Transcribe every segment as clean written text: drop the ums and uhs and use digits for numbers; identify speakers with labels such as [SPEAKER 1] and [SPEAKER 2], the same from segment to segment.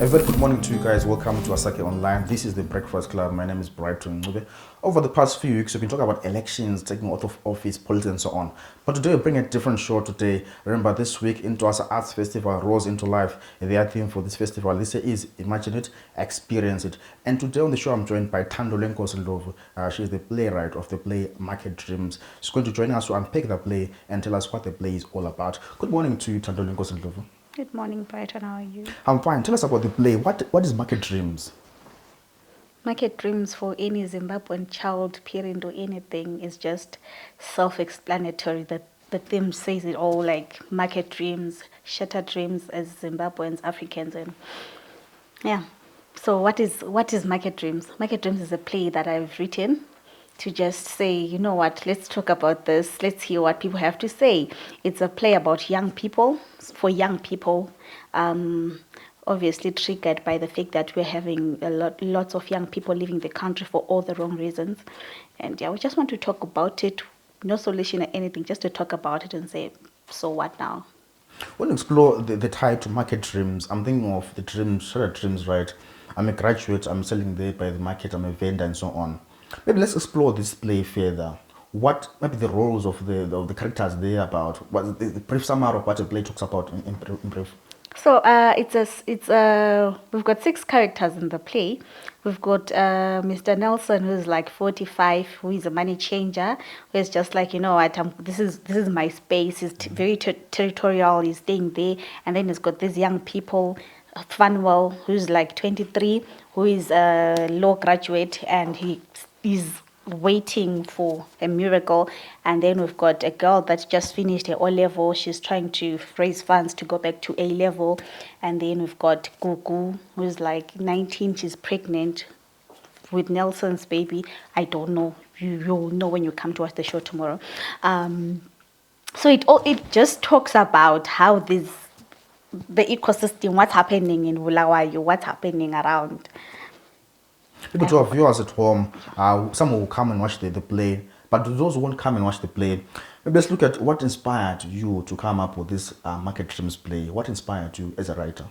[SPEAKER 1] A very good morning to you guys. Welcome to Asake Online. This is the Breakfast Club. My name is Brighton Ncube. Over the past few weeks, we've been talking about elections, taking out of office, politics, and so on. But today, we bring a different show today. Remember, this week, Into Us Arts Festival rose into life. Their theme for this festival this year is Imagine It, Experience It. And today on the show, I'm joined by Thandolwenkosi Ndlovu. She is the playwright of the play Market Dreams. She's going to join us to unpack the play and tell us what the play is all about. Good morning to you, Thandolwenkosi Ndlovu.
[SPEAKER 2] Good morning, Brighton. How are you?
[SPEAKER 1] I'm fine. Tell us about the play. What is Market Dreams?
[SPEAKER 2] Market Dreams for any Zimbabwean child, parent, or anything is just self-explanatory. The theme says it all, like market dreams, shattered dreams as Zimbabweans, Africans, and yeah. So what is Market Dreams? Market Dreams is a play that I've written to just say, you know what, let's talk about this. Let's hear what people have to say. It's a play about young people, for young people. Obviously triggered by the fact that we're having lots of young people leaving the country for all the wrong reasons. And yeah, we just want to talk about it. No solution or anything, just to talk about it and say, so what now?
[SPEAKER 1] When you explore the tie to Market Dreams, I'm thinking of the dreams, shattered dreams, right? I'm a graduate, I'm selling there by the market, I'm a vendor and so on. Maybe let's explore this play further. What maybe the roles of the characters there about? What the brief summary of what the play talks about in brief?
[SPEAKER 2] So we've got 6 characters in the play. We've got Mr. Nelson, who's like 45, who is a money changer, who is just like, you know what, this is my space. He's very territorial. He's staying there. And then he's got these young people, Funwell, who's like 23, who is a law graduate, and he is waiting for a miracle. And then we've got a girl that's just finished her O-level. She's trying to raise funds to go back to A-level. And then we've got Gugu, who's like 19. She's pregnant with Nelson's baby. I don't know. You'll know when you come to watch the show tomorrow. So it just talks about how the ecosystem, what's happening in Bulawayo, what's happening around.
[SPEAKER 1] People to our viewers at home, some will come and watch the play, but those who won't come and watch the play, maybe let's look at what inspired you to come up with this Market Dreams play. What inspired you as a writer?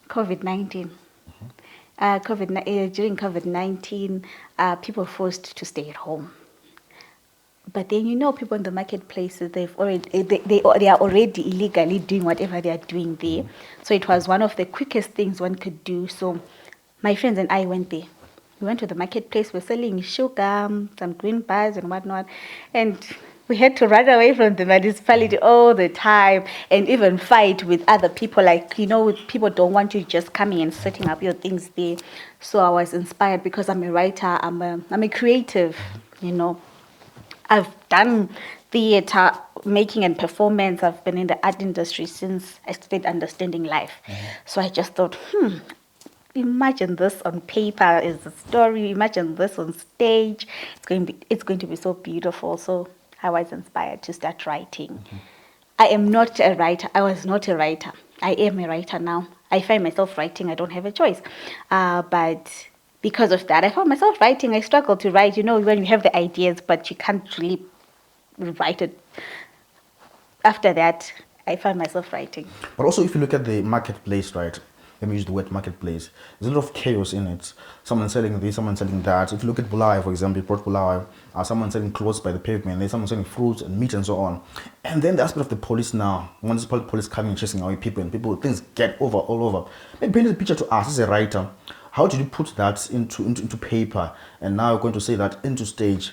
[SPEAKER 2] COVID-19. During COVID-19, people were forced to stay at home. But then, you know, people in the marketplaces, they are already illegally doing whatever they are doing there. So it was one of the quickest things one could do. So my friends and I went there. We went to the marketplace. We're selling sugar, some green bars and whatnot. And we had to run away from the municipality all the time and even fight with other people. Like, you know, people don't want you just coming and setting up your things there. So I was inspired because I'm a writer. I'm a creative, you know. I've done theater, making and performance. I've been in the art industry since I started understanding life. So I just thought, imagine this on paper as a story. Imagine this on stage. It's going to be so beautiful. So I was inspired to start writing. I am not a writer. I was not a writer. I am a writer now. I find myself writing. I don't have a choice. But because of that, I found myself writing. I struggle to write. You know, when you have the ideas, but you can't really write it. After that, I found myself writing.
[SPEAKER 1] But also, if you look at the marketplace, right? Let me use the word marketplace. There's a lot of chaos in it. Someone selling this, someone selling that. If you look at Bulawayo, for example, Port Bulawayo, someone selling clothes by the pavement, there's someone selling fruits and meat and so on. And then the aspect of the police now, municipal police coming and chasing away people, and people, things get over all over. Maybe paint the picture to us as a writer. How did you put that into paper? And now you're going to say that into stage,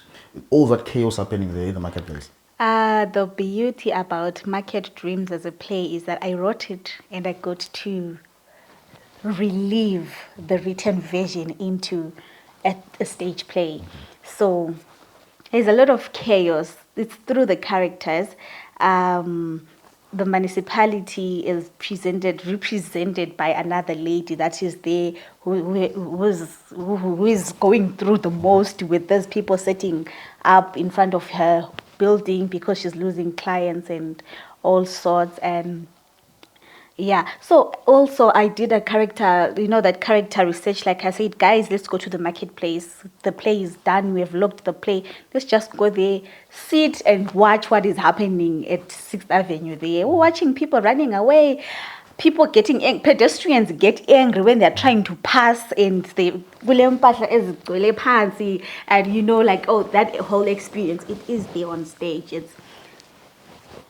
[SPEAKER 1] all that chaos happening there in the marketplace.
[SPEAKER 2] The beauty about Market Dreams as a play is that I wrote it and I got to relive the written version into a stage play. So there's a lot of chaos. It's through the characters. The municipality is represented by another lady that is there who is going through the most with those people setting up in front of her building because she's losing clients and all sorts. And yeah, so also I did a character, you know, that character research. Like I said, guys, let's go to the marketplace. The play is done. We have looked the play. Let's just go there, sit and watch what is happening at 6th Avenue there. We're watching people running away. people getting pedestrians get angry when they're trying to pass and they and you know, like, oh, that whole experience, it is there on stage.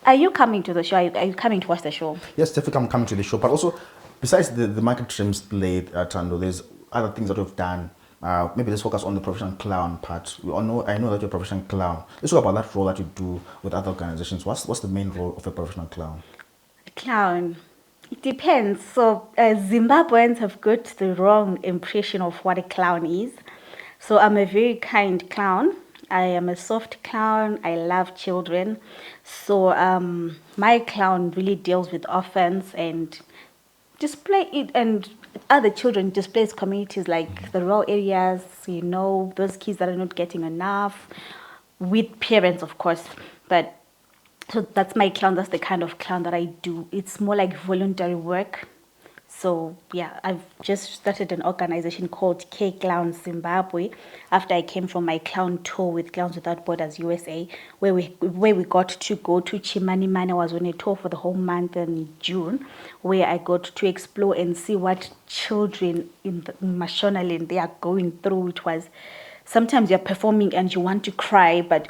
[SPEAKER 2] Are you coming to the show? Are you coming to watch the show?
[SPEAKER 1] Yes, definitely I'm coming to the show. But also, besides the market trims played at Thando, there's other things that we've done. Maybe let's focus on the professional clown part. I know that you're a professional clown. Let's talk about that role that you do with other organizations. What's the main role of a professional clown?
[SPEAKER 2] Clown. It depends. So Zimbabweans have got the wrong impression of what a clown is. So I'm a very kind clown. I am a soft clown. I love children. So my clown really deals with orphans and display it, and other children displays communities like the rural areas, you know, those kids that are not getting enough, with parents, of course. But so that's my clown. That's the kind of clown that I do. It's more like voluntary work. So yeah, I've just started an organization called K Clown Zimbabwe after I came from my clown tour with Clowns Without Borders USA, where we got to go to Chimanimani. I was on a tour for the whole month in June, where I got to explore and see what children in Mashonaland they are going through. It was sometimes you're performing and you want to cry, but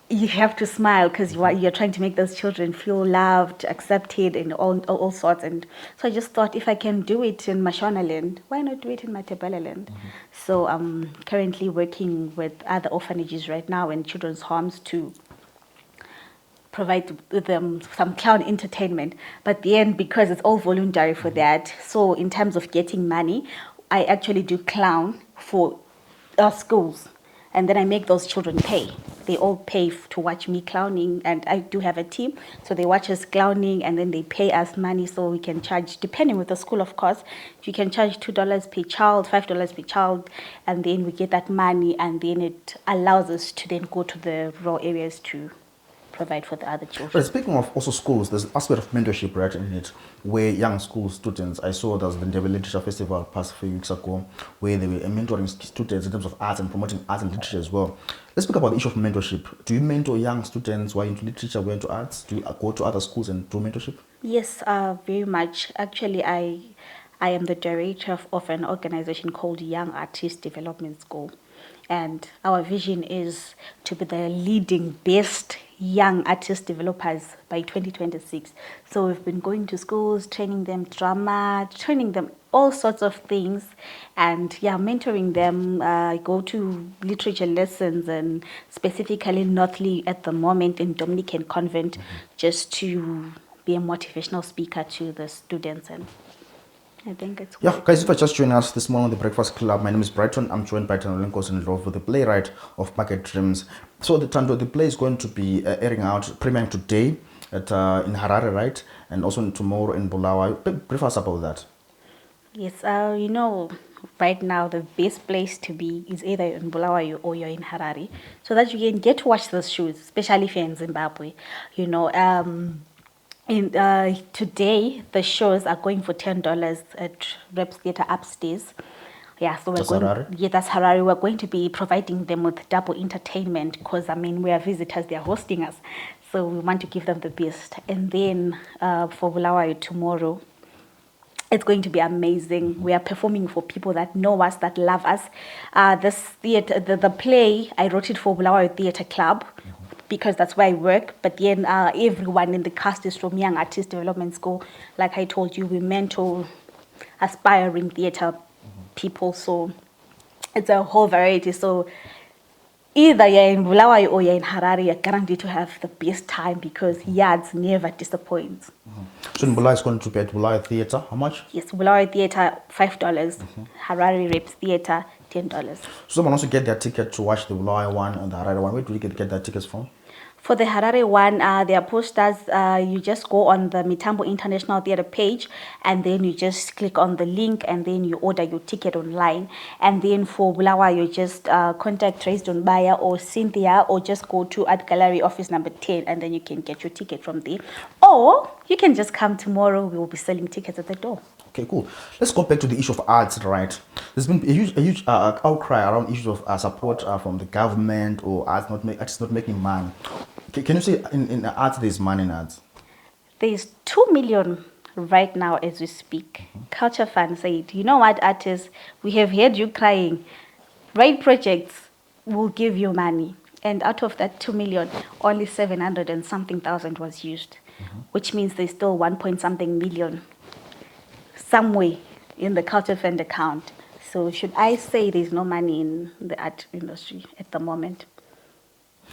[SPEAKER 2] you have to smile because you're trying to make those children feel loved, accepted, and all sorts. And so I just thought, if I can do it in Mashonaland, why not do it in Matebeleland? So I'm currently working with other orphanages right now and children's homes to provide them some clown entertainment. But then, because it's all voluntary for that, so in terms of getting money, I actually do clown for schools. And then I make those children pay. They all pay to watch me clowning, and I do have a team, so they watch us clowning, and then they pay us money, so we can charge, depending with the school, of course. You can charge $2 per child, $5 per child, and then we get that money, and then it allows us to then go to the rural areas to provide for the other children.
[SPEAKER 1] But speaking of also schools, there's an aspect of mentorship right in it, where young school students, I saw there was the Ndebe Literature Festival past few weeks ago, where they were mentoring students in terms of arts and promoting arts and literature as well. Let's speak about the issue of mentorship. Do you mentor young students who are into literature, who are into arts? Do you go to other schools and do mentorship?
[SPEAKER 2] Yes, very much. Actually, I am the director of an organization called Young Artist Development School. And our vision is to be the leading best young artist developers by 2026. So we've been going to schools, training them drama, training them all sorts of things, and yeah, mentoring them. I go to literature lessons, and specifically Northly at the moment in Dominican Convent, just to be a motivational speaker to the students. And I think it's
[SPEAKER 1] yeah, guys, if I just joined us this morning on the Breakfast Club, my name is Brighton. I'm joined by Thandolwenkosi Ndlovu, the playwright of Market Dreams. So the play is going to be airing out, premiering today at in Harare, right? And also tomorrow in Bulawayo. Brief us about that.
[SPEAKER 2] Yes, you know, right now the best place to be is either in Bulawayo or you're in Harare, so that you can get to watch those shows, especially if you're in Zimbabwe. You know, today the shows are going for $10 at Reps Theatre upstairs. Yeah, so
[SPEAKER 1] That's Harare?
[SPEAKER 2] Yeah, that's Harare. We're going to be providing them with double entertainment because, I mean, we are visitors, they're hosting us. So we want to give them the best. And then for Bulawayo tomorrow, it's going to be amazing. We are performing for people that know us, that love us. This theater, the play, I wrote it for Bulawayo Theatre Club because that's where I work. But then everyone in the cast is from Young Artist Development School. Like I told you, we mentor aspiring theatre people, so it's a whole variety. So either you're in Bulawayo or you're in Harare, you're guaranteed to have the best time because yards never disappoints.
[SPEAKER 1] So in Bulawayo is going to be at Bulawayo Theatre, how much?
[SPEAKER 2] Yes, Bulawayo Theatre $5, Harare Reps Theatre $10.
[SPEAKER 1] So someone also get their ticket to watch the Bulawayo one and the Harare one. Where do you get their tickets from?
[SPEAKER 2] For the Harare one, there are posters. You just go on the Mitambo International Theatre page, and then you just click on the link, and then you order your ticket online. And then for Bulawayo, you just contact Trace Donbaya or Cynthia, or just go to Art Gallery office number 10, and then you can get your ticket from there. Or you can just come tomorrow. We will be selling tickets at the door.
[SPEAKER 1] Okay, cool. Let's go back to the issue of arts, right? There's been a huge outcry around issues of support from the government or artists not making money. Can you say in arts there's money in arts?
[SPEAKER 2] There's 2 million right now as we speak. Culture Fund said, you know what, artists, we have heard you crying. Right projects will give you money. And out of that 2 million, only 700 and something thousand was used, which means there's still 1 point something million somewhere in the Culture Fund account. So should I say there's no money in the art industry at the moment?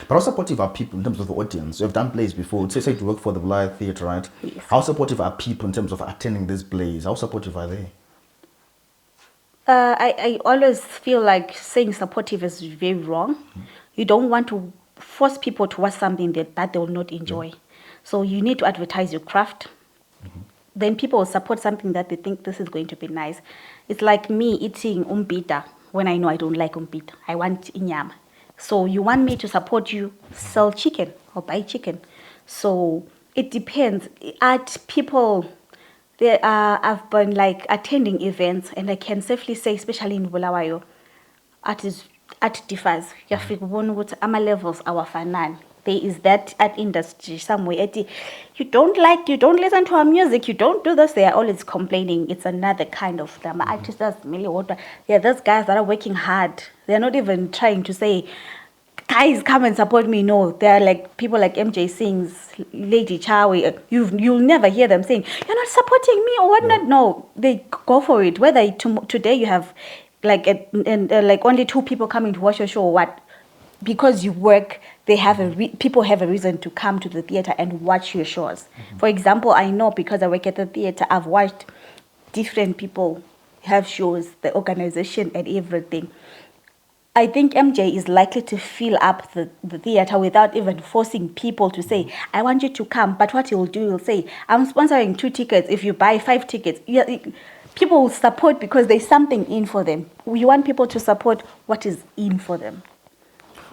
[SPEAKER 1] But how supportive are people in terms of the audience? You've done plays before. Say you work for the Blythe Theatre, right?
[SPEAKER 2] Yes.
[SPEAKER 1] How supportive are people in terms of attending these plays? How supportive are they?
[SPEAKER 2] I always feel like saying supportive is very wrong. You don't want to force people to watch something that they will not enjoy. So you need to advertise your craft. Then people will support something that they think this is going to be nice. It's like me eating umbita when I know I don't like umbita. I want inyama. So you want me to support you, sell chicken or buy chicken. So it depends. Art people, I've been like attending events, and I can safely say, especially in Bulawayo, art differs. You have to know what levels awafanani. There is that art industry somewhere. You don't listen to our music, you don't do this. They are always complaining. It's another kind of drama. Artists, yeah, those guys that are working hard. They're not even trying to say, guys, come and support me. No, they're like people like MJ Sings, Lady Chawi. You'll never hear them saying, you're not supporting me or whatnot. No, they go for it. Whether today you have like like only 2 people coming to watch your show or what, because you work, they have people have a reason to come to the theater and watch your shows. For example, I know because I work at the theater, I've watched different people have shows, the organization and everything. I think MJ is likely to fill up the theater without even forcing people to say, I want you to come. But what he'll do, he'll say, I'm sponsoring 2 tickets. If you buy 5 tickets, people will support because there's something in for them. We want people to support what is in for them.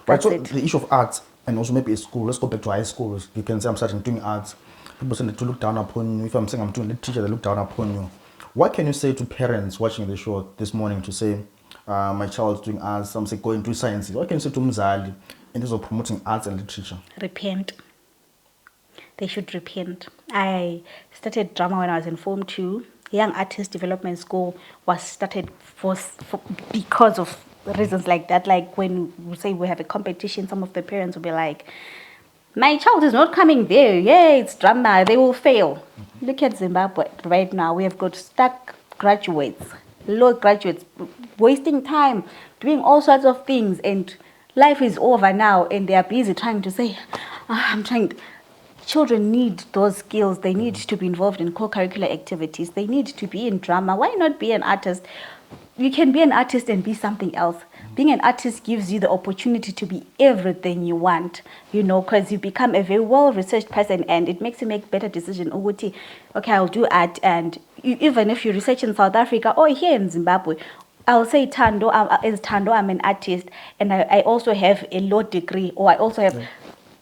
[SPEAKER 1] Right, so the issue of arts, and also maybe a school, let's go back to high schools. You can say I'm starting doing arts. People tend to look down upon you. If I'm saying I'm doing literature, they look down upon you. What can you say to parents watching the show this morning to say, my child's doing arts, some say going to science? What can you say to Mzali in terms of promoting arts and literature?
[SPEAKER 2] Repent. They should repent. I started drama when I was in Form 2. Young Artist Development School was started because of reasons like that. Like when we say we have a competition, some of the parents will be like, my child is not coming there. Yeah, it's drama. They will fail. Look at Zimbabwe right now. We have got stuck graduates, low graduates, wasting time, doing all sorts of things. And life is over now. And they are busy trying to say, Children need those skills. They need to be involved in co-curricular activities. They need to be in drama. Why not be an artist? You can be an artist and be something else. Being an artist gives you the opportunity to be everything you want, because you become a very well-researched person, and it makes you make better decisions. Okay, I'll do art, and even if you research in South Africa or here in Zimbabwe, I'll say Thando, I'm an artist, and I also have a law degree, or I also have...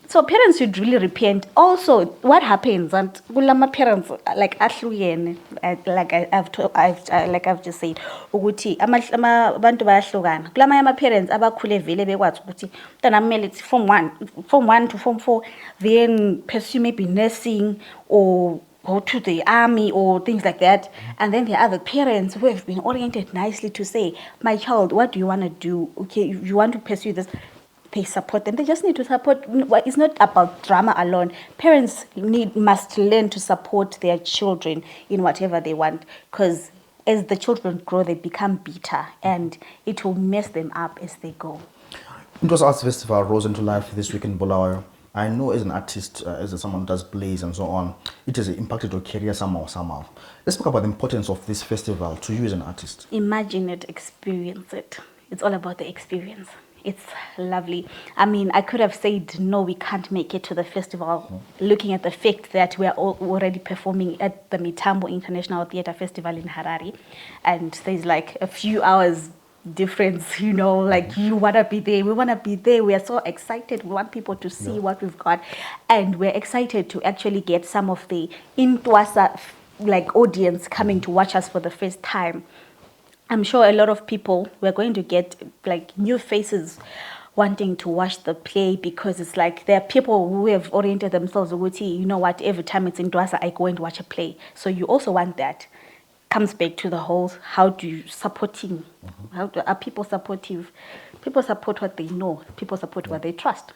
[SPEAKER 2] So parents should really repent. Also, what happens, and kulama parents like ahlukene, like I've just said, ukuthi abantu bayahlukana. Kulama ama parents abakhule vele bekwazi ukuthi mntana kumele form 1 to form 4, then pursue maybe nursing or go to the army or things like that. And then there are the parents who have been oriented nicely to say, my child, what do you want to do? Okay, if you want to pursue this, they support them. They just need to support. It's not about drama alone. Parents must learn to support their children in whatever they want, because as the children grow, they become bitter, and it will mess them up as they go.
[SPEAKER 1] It Arts Festival rose into life this week in Bulawayo. I know as an artist, as someone who does plays and so on, it has impacted your career somehow. Let's talk about the importance of this festival to you as an artist.
[SPEAKER 2] Imagine it, experience it. It's all about the experience. It's lovely. I mean, I could have said, no, we can't make it to the festival, looking at the fact that we are already performing at the Mitambo International Theatre Festival in Harare. And there's like a few hours difference, like you want to be there. We want to be there. We are so excited. We want people to see what we've got. And we're excited to actually get some of the Intwasa audience coming to watch us for the first time. I'm sure a lot of people, we're going to get like new faces wanting to watch the play because it's like there are people who have oriented themselves with, you know what, every time it's in Dwasa, I go and watch a play. So you also want that. Comes back to the whole, how do you supporting, are people supportive? People support what they know. People support what they trust.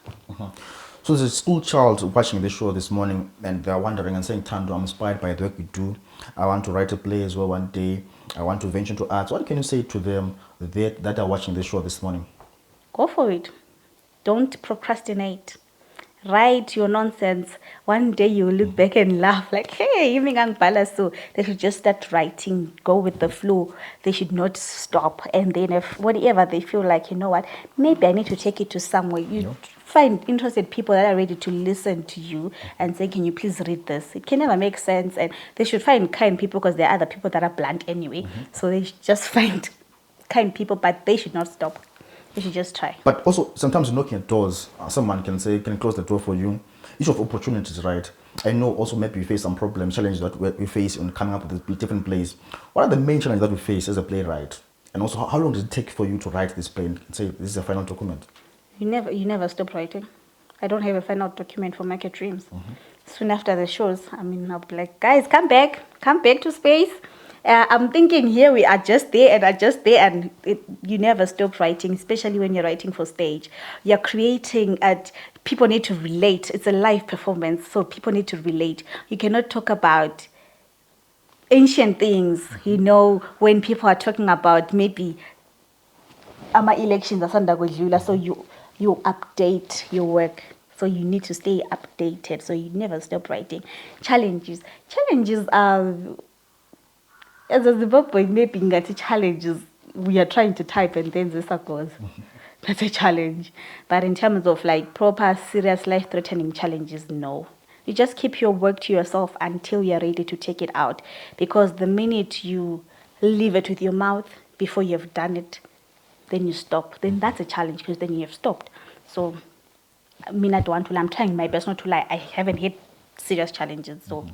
[SPEAKER 1] So there's a school child watching the show this morning and they're wondering and saying, Thando, I'm inspired by the work we do. I want to write a play as well one day. I want to venture into arts. What can you say to them that are watching the show this morning?
[SPEAKER 2] Go for it. Don't procrastinate. Write your nonsense. One day you will look back and laugh like, hey, so they should just start writing, go with the flow. They should not stop. And then if whatever they feel like, you know what, maybe I need to take it to somewhere. You find interested people that are ready to listen to you and say, can you please read this? It can never make sense. And they should find kind people because there are other people that are blunt anyway. So they should just find kind people, but they should not stop. You should just try.
[SPEAKER 1] But also, sometimes knocking at doors, someone can say, can close the door for you. Each of opportunities, right? I know also maybe we face some problems, challenges that we face in coming up with different plays. What are the main challenges that we face as a playwright? And also, how long does it take for you to write this play and say, this is a final document?
[SPEAKER 2] You never stop writing. I don't have a final document for Market Dreams. Soon after the shows, I'll be like, guys, come back to space. I'm thinking here we are just there and you never stop writing, especially when you're writing for stage. You're creating people need to relate. It's a live performance, so people need to relate. You cannot talk about ancient things, when people are talking about maybe elections so you update your work. So you need to stay updated. So you never stop writing. Challenges are, as a Zimbabwean, maybe challenges we are trying to type and then this goes. That's a challenge. But in terms of like proper, serious, life-threatening challenges, no. You just keep your work to yourself until you're ready to take it out. Because the minute you leave it with your mouth before you've done it, then you stop. Then that's a challenge because then you have stopped. So, I don't want to lie. I'm trying my best not to lie. I haven't hit serious challenges. So,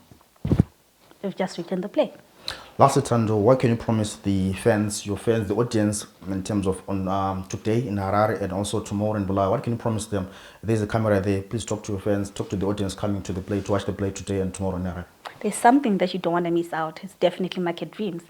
[SPEAKER 2] we've just written the play.
[SPEAKER 1] Lastly, Thando, what can you promise the fans, the audience, in terms of on today in Harare and also tomorrow in Bulawayo? What can you promise them? There's a camera there. Please talk to your fans, talk to the audience coming to the play, to watch the play today and tomorrow in Harare.
[SPEAKER 2] There's something that you don't want to miss out. It's definitely Market Dreams.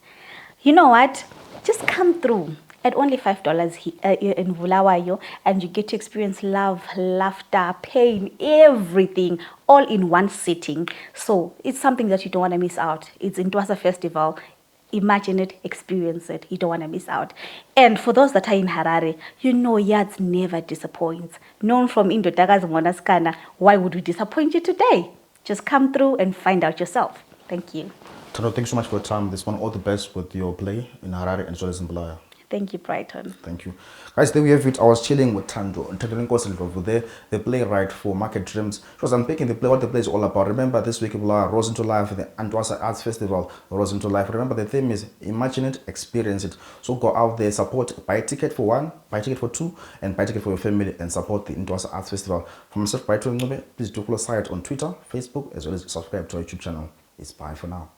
[SPEAKER 2] You know what? Just come through at only $5 in Bulawayo, and you get to experience love, laughter, pain, everything, all in one sitting. So it's something that you don't want to miss out. It's in Dwasa Festival. Imagine it, experience it. You don't want to miss out. And for those that are in Harare, Yads never disappoints. Known from Indodaga's Monaskana, why would we disappoint you today? Just come through and find out yourself. Thank you.
[SPEAKER 1] Thando, thanks so much for your time. This one, all the best with your play in Harare and as well as in Bulawayo.
[SPEAKER 2] Thank you, Brighton.
[SPEAKER 1] Thank you. Guys, there we have it. I was chilling with Thandolwenkosi Ndlovu there, the playwright for Market Dreams. She was unpacking the play, what the play is all about. Remember, this week, Rose into Life, the Antwasa Arts Festival, Rose into Life. Remember, the theme is imagine it, experience it. So go out there, support, buy a ticket for one, buy a ticket for two, and buy a ticket for your family and support the Antwasa Arts Festival. For myself, Brighton Ncube, please do follow us on Twitter, Facebook, as well as subscribe to our YouTube channel. It's bye for now.